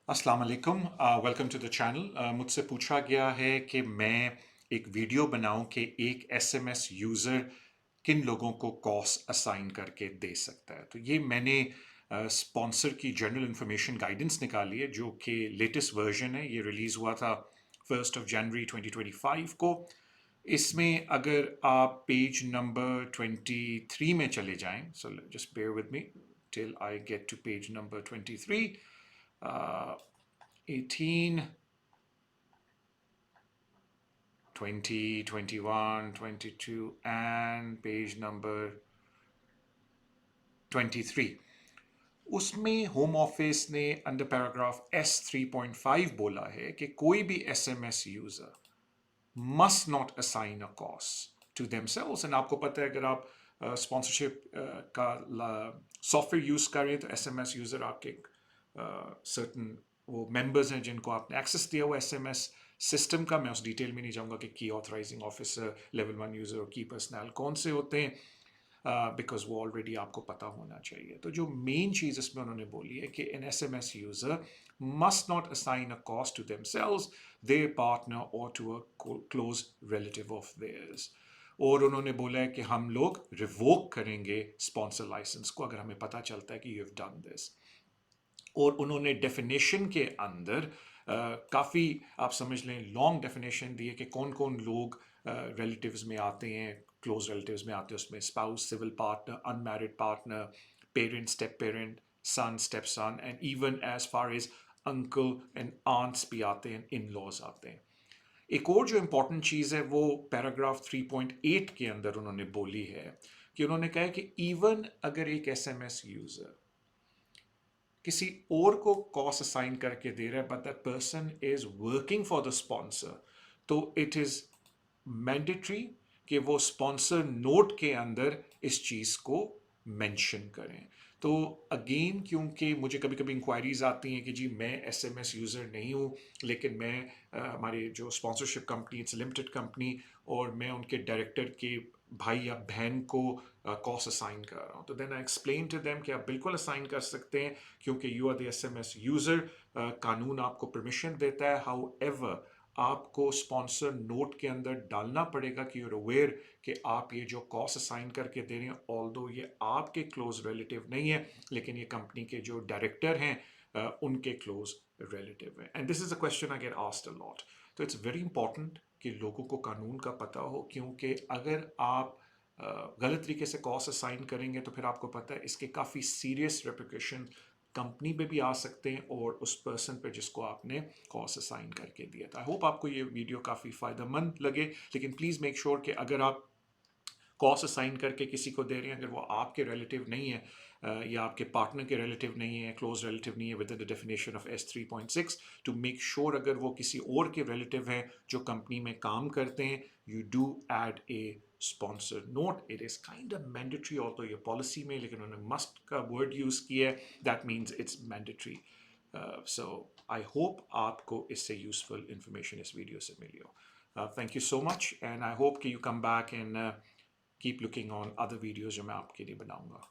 अस्सलाम वालेकुम, welcome to the channel. मुझसे पूछा गया है कि मैं एक वीडियो बनाऊं कि एक एसएमएस यूज़र किन लोगों को कॉस असाइन करके दे सकता है। तो ये मैंने स्पॉन्सर की जनरल इंफॉर्मेशन गाइडेंस निकाली है, जो कि लेटेस्ट वर्जन है। ये रिलीज़ हुआ था 1 जनवरी 2025 को। इसमें अगर आप पेज नंबर 23 में चले जाएं, so just bear with me till I get to page number 23, 18, 20, 21, 22 and page number 23, उसमें होम ऑफिस ने अंडर पैराग्राफ S3.5 बोला है कि कोई भी SMS user must not assign a cost to themselves। And आपको पता है, अगर आप स्पॉन्सरशिप का सॉफ्टवेयर यूज़ करें तो एसएमएस यूज़र आपके सर्टन वो मेंबर्स हैं जिनको आपने एक्सेस दिया हुआ एसएमएस सिस्टम का। मैं उस डिटेल में नहीं जाऊंगा कि की ऑथराइजिंग ऑफिसर, लेवल 1 यूज़र और की पर्सनल कौन से होते हैं, बिकॉज वो ऑलरेडी आपको पता होना चाहिए। तो जो मेन चीज़ इसमें उन्होंने बोली है कि an S M S user must not assign a cost to themselves, their partner or to a close relative of theirs। और उन्होंने बोला है कि हम लोग रिवोक करेंगे स्पॉन्सर लाइसेंस को अगर हमें पता चलता है कि यू हैव डन दिस। और उन्होंने डेफिनेशन के अंदर काफ़ी, आप समझ लें, लॉन्ग डेफिनेशन दी है कि कौन कौन लोग रिलेटिव्स में आते हैं, क्लोज रिलेटिव्स में आते हैं। उसमें spouse, civil partner, unmarried partner, parent, step parent, son, step son, and even as far as uncle and aunts भी आते हैं, इन लॉज आते हैं। एक और जो इम्पोर्टेंट चीज़ है वो पैराग्राफ 3.8 के अंदर उन्होंने बोली है कि उन्होंने कहा है कि इवन अगर एक एसएमएस यूज़र किसी और को कॉस्ट असाइन करके दे रहा है but that person is working for the sponsor, तो इट इज मैंडेटरी कि वो स्पॉन्सर नोट के अंदर इस चीज़ को मेंशन करें। तो अगेन, क्योंकि मुझे कभी कभी इंक्वायरीज आती हैं कि जी मैं एसएमएस यूज़र नहीं हूँ, लेकिन मैं हमारे जो sponsorship company, it's limited company, और मैं उनके डायरेक्टर के भाई या बहन को कॉस्ट असाइन कर रहा हूँ, तो then I explain to them कि आप बिल्कुल असाइन कर सकते हैं क्योंकि you are the SMS user. कानून आपको परमिशन देता है। हाउ एवर, आपको स्पॉन्सर नोट के अंदर डालना पड़ेगा कि यूर अवेयर कि आप ये जो कॉस्ट असाइन करके दे रहे हैं, ऑल्दो ये आपके क्लोज रिलेटिव नहीं है, लेकिन ये कंपनी के जो डायरेक्टर हैं उनके क्लोज रिलेटिव है। And this is a question I get asked a lot. तो इट्स वेरी इंपॉर्टेंट कि लोगों को कानून का पता हो, क्योंकि अगर आप गलत तरीके से कॉस्ट असाइन करेंगे तो फिर आपको पता है इसके काफ़ी सीरियस रेप्रिकॉशन कंपनी पे भी आ सकते हैं और उस पर्सन पे जिसको आपने कॉस्ट असाइन करके दिया था। आई होप आपको ये वीडियो काफ़ी फ़ायदेमंद लगे, लेकिन प्लीज़ मेक श्योर कि अगर आप कॉस्ट असाइन करके किसी को दे रहे हैं, अगर वो आपके रिलेटिव नहीं है या आपके पार्टनर के रिलेटिव नहीं है, क्लोज रिलेटिव नहीं है within the definition of S3.6, to make sure अगर वो किसी और के रिलेटिव हैं जो कंपनी में काम करते हैं, you do add a sponsor note. It is kind of mandatory, और तो ये पॉलिसी में, लेकिन उन्होंने मस्ट का वर्ड यूज़ किया है, that means it's mandatory. So I hope आपको इससे यूजफुल इंफॉर्मेशन इस वीडियो से मिली हो। Thank you so much, and I hope कि you come back and keep looking on other videos जो मैं आपके लिए बनाऊंगा।